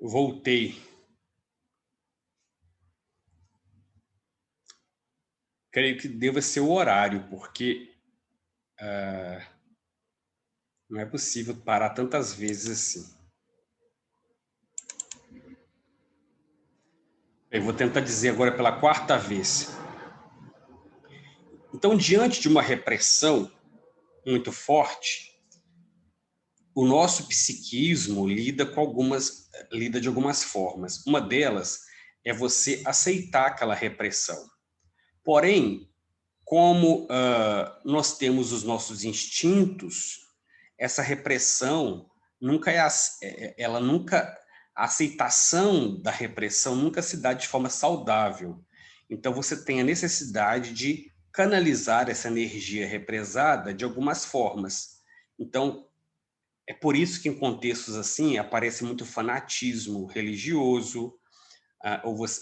Voltei. Creio que deva ser o horário, porque não é possível parar tantas vezes assim. Eu vou tentar dizer agora pela quarta vez. Então, diante de uma repressão muito forte, o nosso psiquismo lida de algumas formas. Uma delas é você aceitar aquela repressão. Porém, como nós temos os nossos instintos, essa repressão nunca a aceitação da repressão nunca se dá de forma saudável. Então você tem a necessidade de canalizar essa energia represada de algumas formas. Então é por isso que em contextos assim aparece muito fanatismo religioso,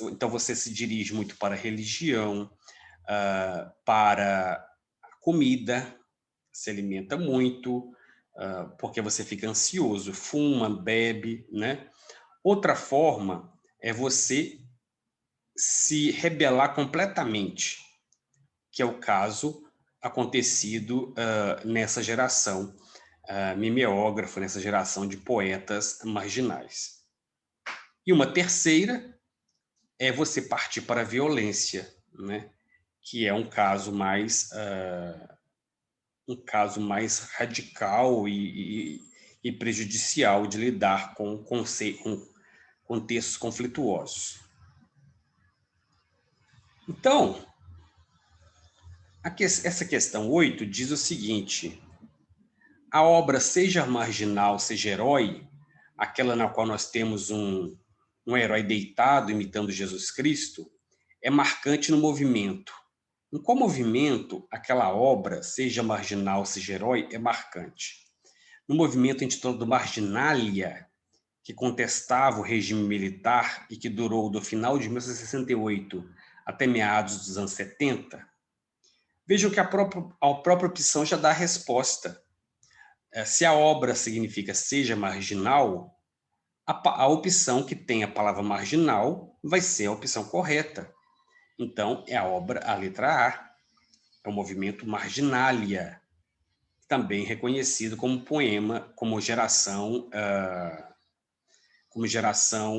então você se dirige muito para a religião, para a comida, se alimenta muito, porque você fica ansioso, fuma, bebe, né? Outra forma é você se rebelar completamente, que é o caso acontecido nessa geração mimeógrafo, nessa geração de poetas marginais. E uma terceira é você partir para a violência, né? Que é um caso mais radical e prejudicial de lidar com contextos conflituosos. Então, essa questão 8 diz o seguinte: a obra, seja marginal, seja herói, aquela na qual nós temos um herói deitado imitando Jesus Cristo, é marcante no movimento. Em qual movimento aquela obra, seja marginal, seja herói, é marcante? No movimento intitulado Marginalia, que contestava o regime militar e que durou do final de 1968 até meados dos anos 70, vejam que a própria opção já dá a resposta. Se a obra significa seja marginal, a opção que tem a palavra marginal vai ser a opção correta. Então, é a letra A, é o movimento Marginalia, também reconhecido como poema, como geração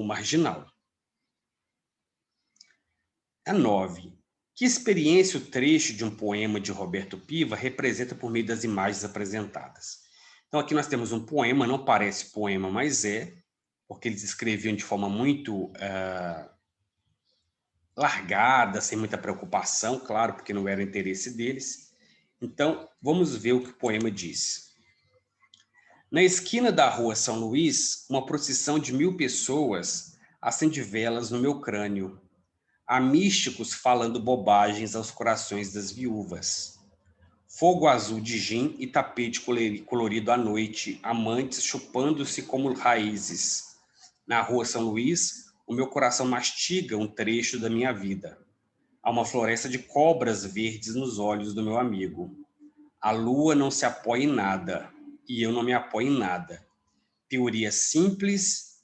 marginal. A 9. Que experiência o trecho de um poema de Roberto Piva representa por meio das imagens apresentadas? Então, aqui nós temos um poema, não parece poema, mas é, porque eles escreviam de forma muito largada, sem muita preocupação, claro, porque não era o interesse deles. Então, vamos ver o que o poema diz. Na esquina da rua São Luís, uma procissão de 1000 pessoas acende velas no meu crânio. Há místicos falando bobagens aos corações das viúvas. Fogo azul de gin e tapete colorido à noite, amantes chupando-se como raízes. Na rua São Luís, o meu coração mastiga um trecho da minha vida. Há uma floresta de cobras verdes nos olhos do meu amigo. A lua não se apoia em nada, e eu não me apoio em nada. Teorias simples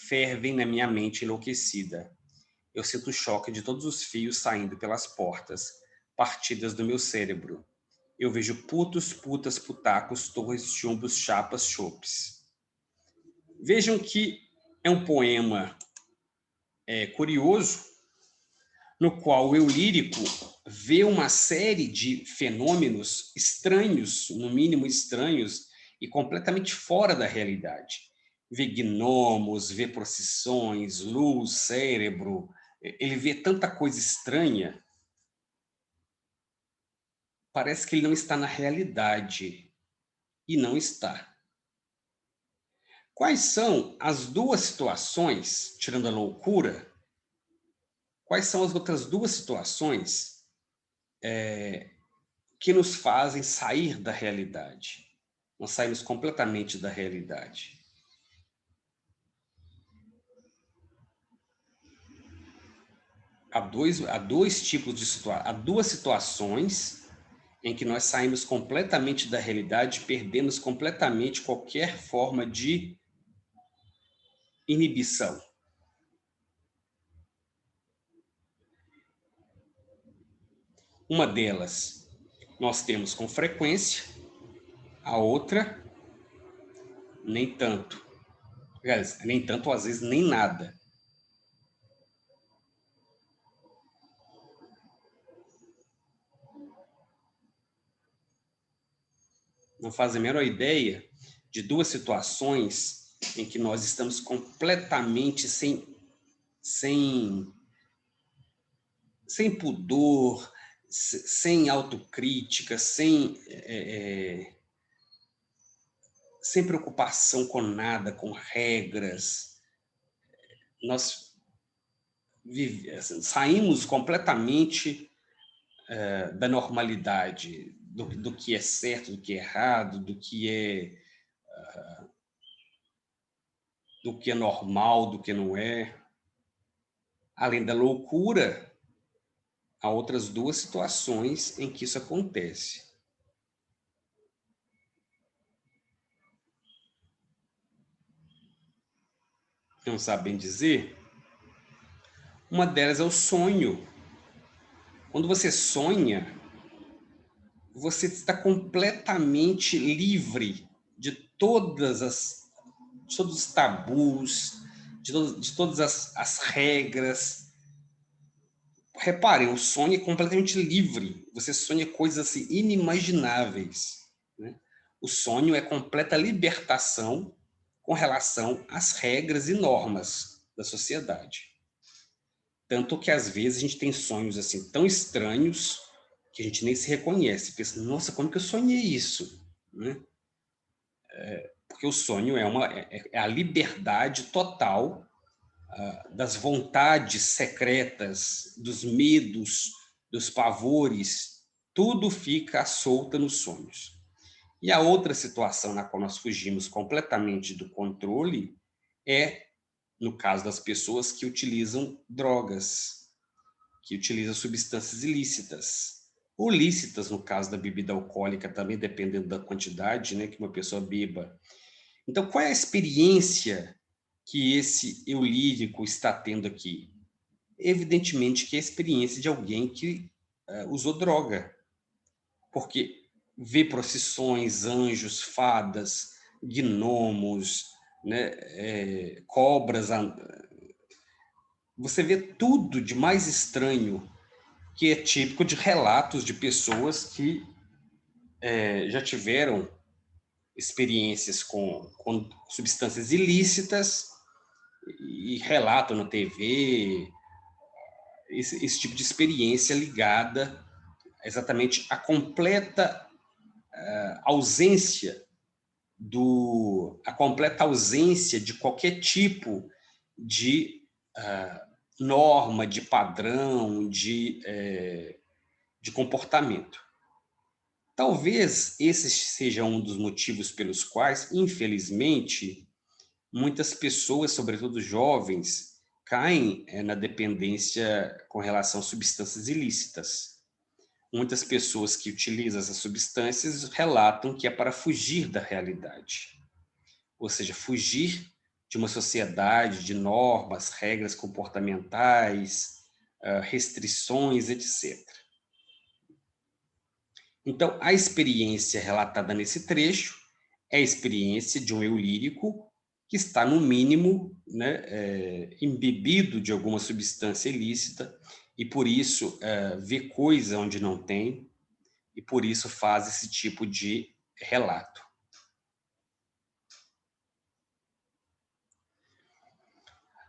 fervem na minha mente enlouquecida. Eu sinto o choque de todos os fios saindo pelas portas, partidas do meu cérebro. Eu vejo putos, putas, putacos, torres, chumbos, chapas, chopes. Vejam que é um poema curioso, no qual o eu lírico vê uma série de fenômenos estranhos, no mínimo estranhos, e completamente fora da realidade. Vê gnomos, vê procissões, luz, cérebro, ele vê tanta coisa estranha, parece que ele não está na realidade, e não está. Quais são as duas situações, tirando a loucura, quais são as outras duas situações que nos fazem sair da realidade? Nós saímos completamente da realidade. Há duas situações em que nós saímos completamente da realidade, perdemos completamente qualquer forma de inibição. Uma delas nós temos com frequência, a outra nem tanto. Nem tanto, ou às vezes nem nada. Não faz a menor ideia de duas situações em que nós estamos completamente sem pudor, sem autocrítica, sem preocupação com nada, com regras. Nós saímos completamente da normalidade, do que é certo, do que é errado, do que é normal, do que não é. Além da loucura, há outras duas situações em que isso acontece. Não sabem dizer? Uma delas é o sonho. Quando você sonha, você está completamente livre de todos os tabus, de todas as regras. Reparem, o sonho é completamente livre. Você sonha coisas assim, inimagináveis, né? O sonho é completa libertação com relação às regras e normas da sociedade. Tanto que, às vezes, a gente tem sonhos assim tão estranhos que a gente nem se reconhece. Pensa, nossa, como que eu sonhei isso? Né? Porque o sonho é a liberdade total das vontades secretas, dos medos, dos pavores. Tudo fica à solta nos sonhos. E a outra situação na qual nós fugimos completamente do controle é no caso das pessoas que utilizam drogas, que utilizam substâncias ilícitas. Ou lícitas, no caso da bebida alcoólica, também dependendo da quantidade, né, que uma pessoa beba. Então, qual é a experiência que esse eu lírico está tendo aqui? Evidentemente que é a experiência de alguém que usou droga. Porque vê procissões, anjos, fadas, gnomos, né, cobras. Você vê tudo de mais estranho, que é típico de relatos de pessoas que já tiveram experiências com substâncias ilícitas e relatam na TV esse tipo de experiência ligada exatamente à completa ausência de qualquer tipo de norma, de padrão, de comportamento. Talvez esse seja um dos motivos pelos quais, infelizmente, muitas pessoas, sobretudo jovens, caem na dependência com relação a substâncias ilícitas. Muitas pessoas que utilizam essas substâncias relatam que é para fugir da realidade. Ou seja, fugir de uma sociedade, de normas, regras comportamentais, restrições, etc. Então, a experiência relatada nesse trecho é a experiência de um eu lírico que está, no mínimo, né, embebido de alguma substância ilícita e, por isso, vê coisa onde não tem e, por isso, faz esse tipo de relato.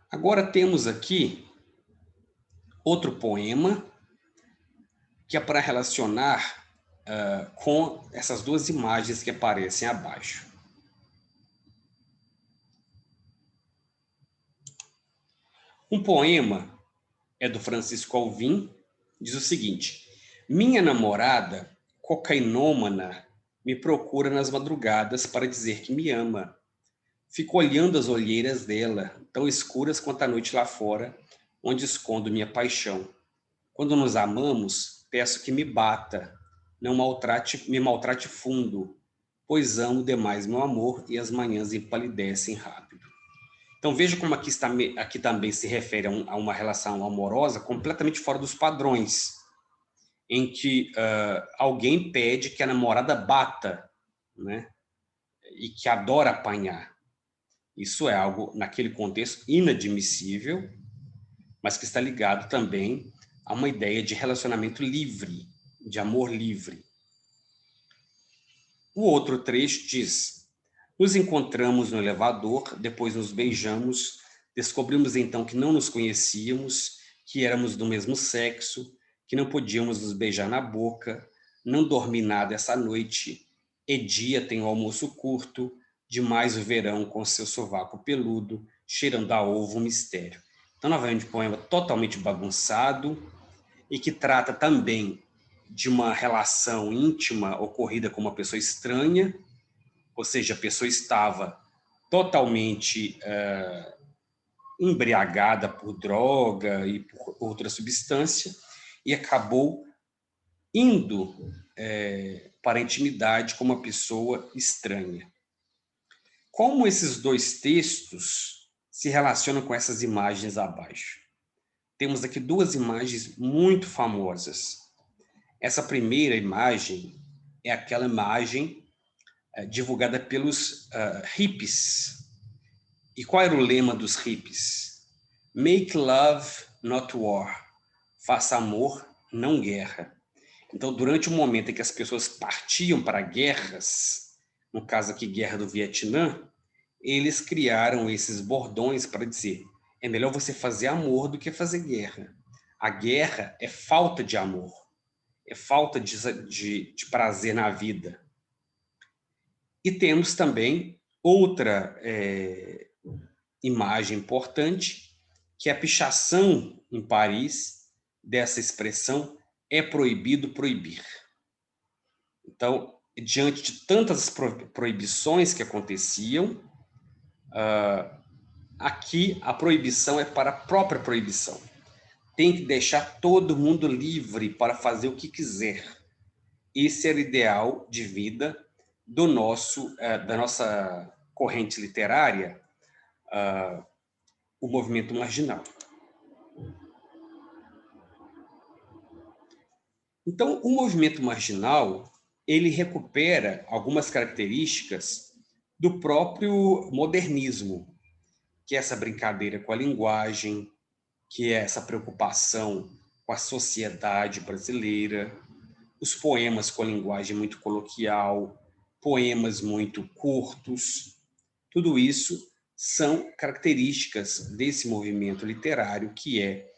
Agora temos aqui outro poema que é para relacionar com essas duas imagens que aparecem abaixo. Um poema é do Francisco Alvim, diz o seguinte: minha namorada, cocainômana, me procura nas madrugadas para dizer que me ama. Fico olhando as olheiras dela, tão escuras quanto a noite lá fora, onde escondo minha paixão. Quando nos amamos, peço que me bata, não me maltrate fundo, pois amo demais meu amor e as manhãs empalidecem rápido. Então, veja como aqui também se refere a uma relação amorosa completamente fora dos padrões, em que alguém pede que a namorada bata, né? E que adora apanhar. Isso é algo, naquele contexto, inadmissível, mas que está ligado também a uma ideia de relacionamento livre, de amor livre. O outro trecho diz: nos encontramos no elevador, depois nos beijamos, descobrimos então que não nos conhecíamos, que éramos do mesmo sexo, que não podíamos nos beijar na boca, não dormi nada essa noite, e dia tem o almoço curto, demais o verão com seu sovaco peludo, cheirando a ovo, um mistério. Então, novamente, um poema totalmente bagunçado e que trata também de uma relação íntima ocorrida com uma pessoa estranha, ou seja, a pessoa estava totalmente embriagada por droga e por outra substância e acabou indo para a intimidade com uma pessoa estranha. Como esses dois textos se relacionam com essas imagens abaixo? Temos aqui duas imagens muito famosas. Essa primeira imagem é aquela imagem divulgada pelos hippies. E qual era o lema dos hippies? Make love, not war. Faça amor, não guerra. Então, durante o momento em que as pessoas partiam para guerras, no caso aqui, guerra do Vietnã, eles criaram esses bordões para dizer: é melhor você fazer amor do que fazer guerra. A guerra é falta de amor, é falta de prazer na vida. E temos também outra imagem importante, que é a pichação em Paris dessa expressão é proibido proibir. Então, diante de tantas proibições que aconteciam, aqui a proibição é para a própria proibição. Tem que deixar todo mundo livre para fazer o que quiser. Esse era o ideal de vida da nossa corrente literária, o movimento marginal. Então, o movimento marginal, ele recupera algumas características do próprio modernismo, que é essa brincadeira com a linguagem, que é essa preocupação com a sociedade brasileira, os poemas com a linguagem muito coloquial, poemas muito curtos. Tudo isso são características desse movimento literário que é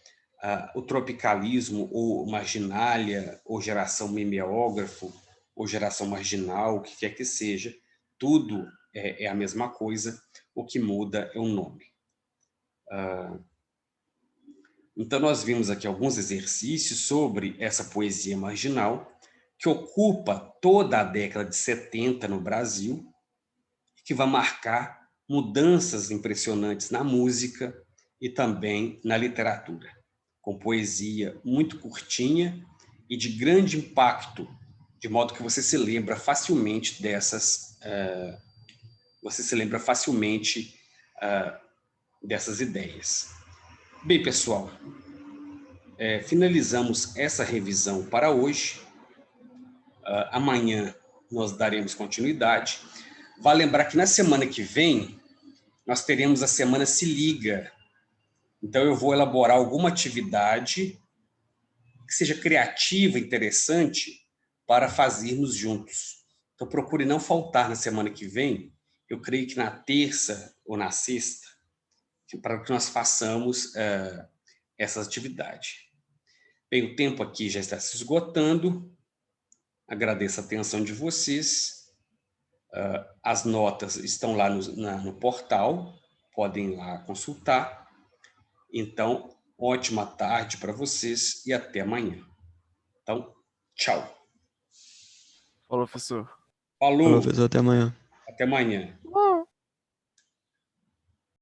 o tropicalismo, ou marginália, ou geração mimeógrafo, ou geração marginal, o que quer que seja, tudo é a mesma coisa, o que muda é o nome. Então, nós vimos aqui alguns exercícios sobre essa poesia marginal, que ocupa toda a década de 70 no Brasil, que vai marcar mudanças impressionantes na música e também na literatura, com poesia muito curtinha e de grande impacto, de modo que você se lembra facilmente dessas ideias. Bem, pessoal, finalizamos essa revisão para hoje. Amanhã nós daremos continuidade. Vale lembrar que na semana que vem nós teremos a Semana Se Liga. Então eu vou elaborar alguma atividade que seja criativa, interessante, para fazermos juntos. Então procure não faltar na semana que vem, eu creio que na terça ou na sexta, para que nós façamos essa atividade. Bem, o tempo aqui já está se esgotando. Agradeço a atenção de vocês. As notas estão lá no portal, podem ir lá consultar. Então, ótima tarde para vocês e até amanhã. Então, tchau. Falou, professor. Falou, Falou, professor, até amanhã. até amanhã.